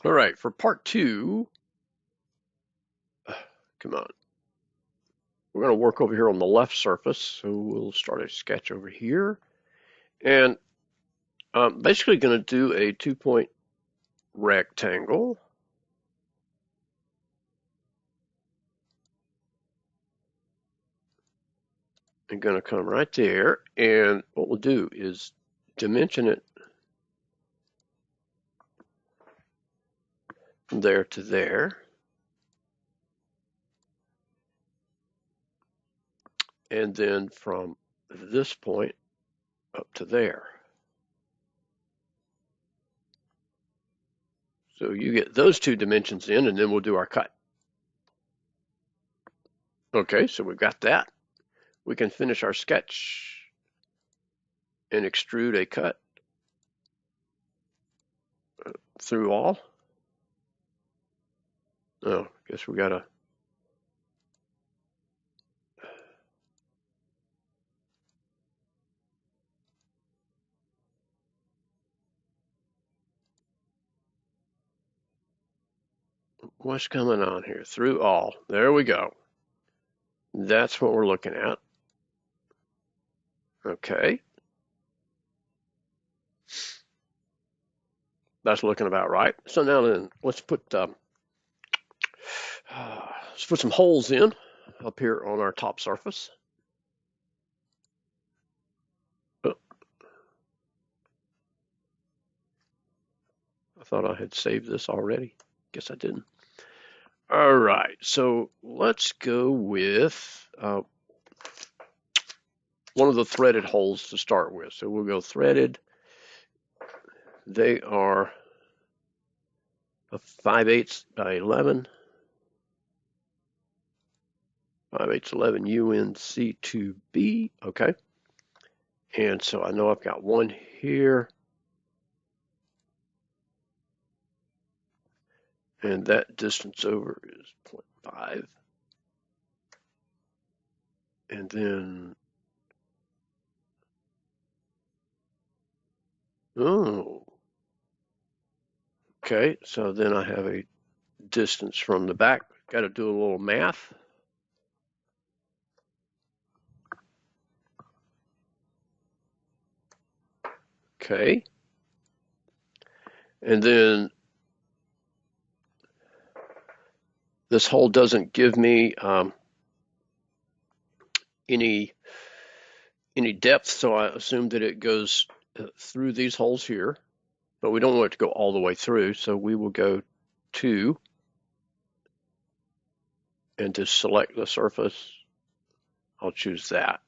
All right, for part two, come on. We're going to work over here on the left surface, so we'll start a sketch over here. And I'm basically going to do a 2-point rectangle. I'm going to come right there, and what we'll do is dimension it from there to there. And then from this point up to there. So you get those two dimensions in, and then we'll do our cut. Okay, so we've got that. We can finish our sketch and extrude a cut through all. Oh, guess we gotta. What's coming on here? Through all. There we go. That's what we're looking at. Okay. That's looking about right. So now then, let's put some holes in up here on our top surface. Oh, I thought I had saved this already. Guess I didn't. All right, so let's go with one of the threaded holes to start with. So we'll go threaded. They are a 5/8 by 11. 5/8 11 UNC2B. Okay. And so I know I've got one here. And that distance over is 0.5. And then, oh, okay. So then I have a distance from the back. Got to do a little math. Okay. And then this hole doesn't give me any depth, so I assume that it goes through these holes here, but we don't want it to go all the way through, so we will go to, and to select the surface, I'll choose that.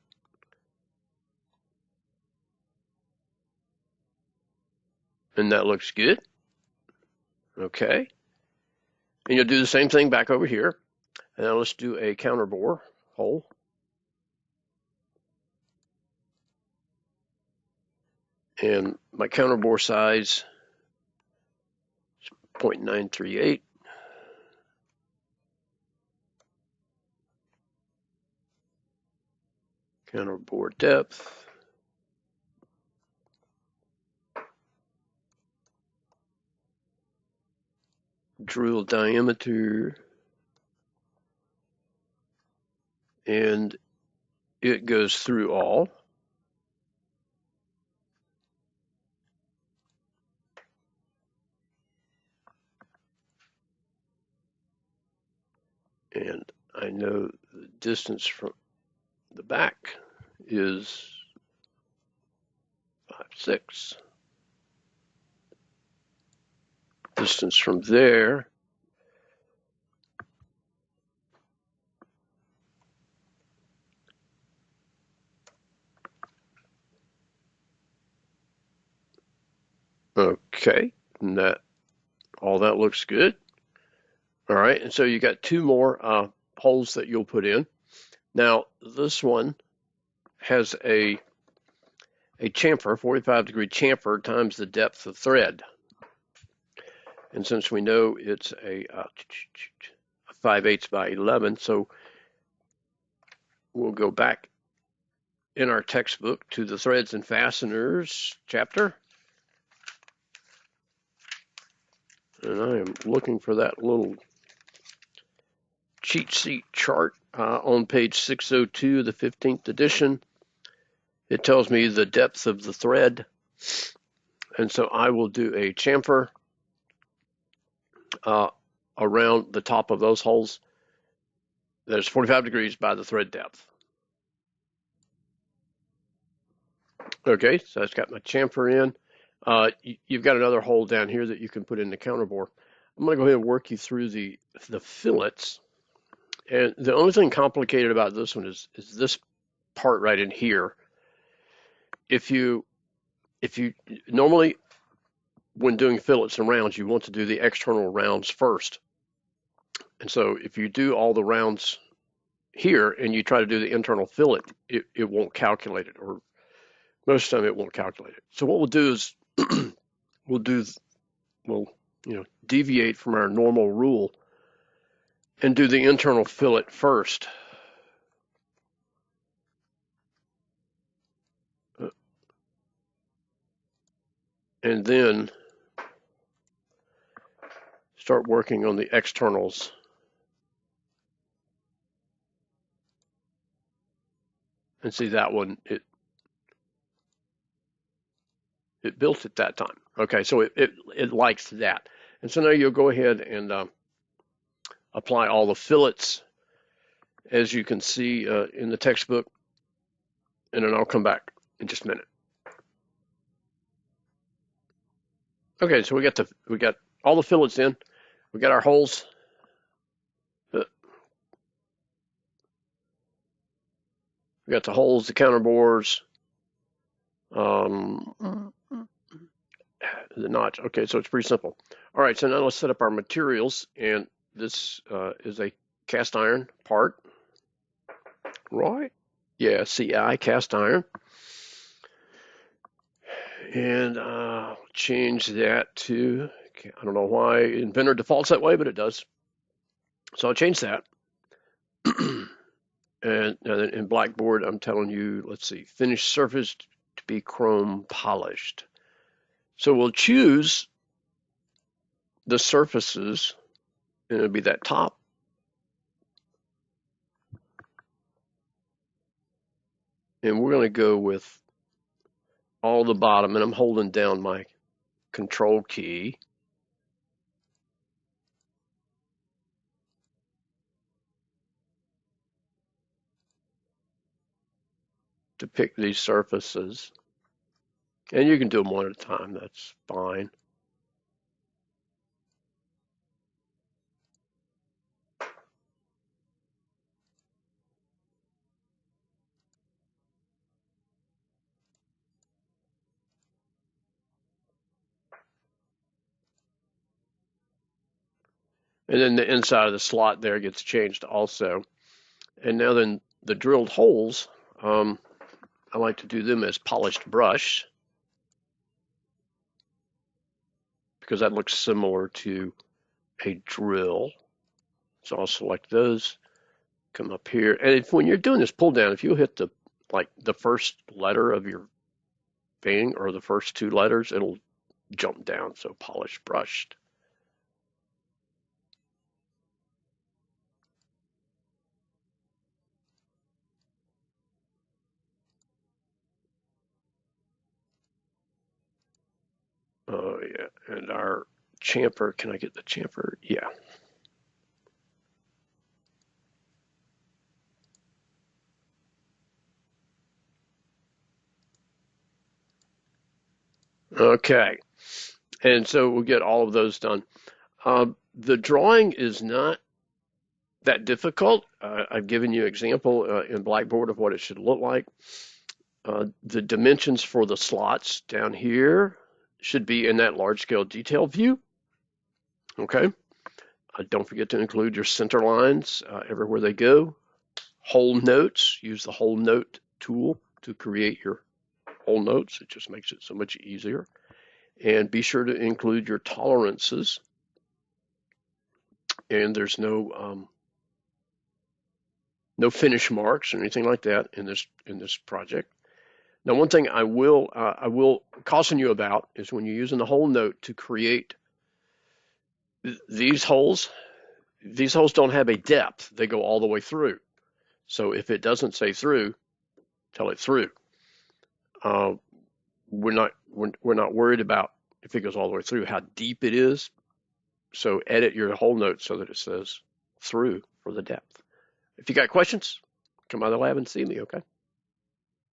And that looks good. Okay. And you'll do the same thing back over here. And now let's do a counter bore hole. And my counter bore size is 0.938. Counter bore depth. Drill diameter. And it goes through all. And I know the distance from the back is 5/6. Distance from there okay, and that all that looks good. All right, and so you got two more holes that you'll put in. Now this one has a chamfer, 45-degree chamfer times the depth of thread. And since we know it's a 5/8 by 11, so we'll go back in our textbook to the threads and fasteners chapter. And I am looking for that little cheat sheet chart on page 602 of the 15th edition. It tells me the depth of the thread. And so I will do a chamfer around the top of those holes. There's 45 degrees by the thread depth. Okay, so I've got my chamfer in. You've got another hole down here that you can put in the counterbore. I'm going to go ahead and work you through the fillets. And the only thing complicated about this one is this part right in here. If you normally, when doing fillets and rounds, you want to do the external rounds first. And so if you do all the rounds here and you try to do the internal fillet, it won't calculate it, or most of the time it won't calculate it. So what we'll do is we'll deviate from our normal rule and do the internal fillet first. And then start working on the externals. And see that one, it built at that time. Okay, so it likes that. And so now you'll go ahead and apply all the fillets, as you can see in the textbook, and then I'll come back in just a minute. Okay, so we got all the fillets in. We got our holes. We got the holes, the counterbores, the notch. Okay, so it's pretty simple. All right, so now let's set up our materials, and this is a cast iron part, right? Yeah, CI cast iron. And change that to, I don't know why Inventor defaults that way, but it does. So I'll change that. And in Blackboard, I'm telling you, let's see, finished surface to be chrome polished. So we'll choose the surfaces, and it'll be that top. And we're going to go with all the bottom, and I'm holding down my control key. To pick these surfaces. And you can do them one at a time, that's fine. And then the inside of the slot there gets changed also. And now then the drilled holes, I like to do them as polished brush, because that looks similar to a drill. So I'll select those, come up here. And when you're doing this pull down, if you hit the first letter of your thing, or the first two letters, it'll jump down. So polished brushed. Oh yeah, and our chamfer, can I get the chamfer? Yeah. Okay, and so we'll get all of those done. The drawing is not that difficult. I've given you an example in Blackboard of what it should look like. The dimensions for the slots down here should be in that large scale detail view. Okay. Don't forget to include your center lines everywhere they go. Whole notes, use the whole note tool to create your whole notes. It just makes it so much easier. And be sure to include your tolerances. And there's no finish marks or anything like that in this project. Now, one thing I will caution you about is when you're using the whole note to create These holes don't have a depth. They go all the way through. So if it doesn't say through, tell it through. We're not worried about if it goes all the way through how deep it is. So edit your hole note so that it says through for the depth. If you got questions, come by the lab and see me, okay?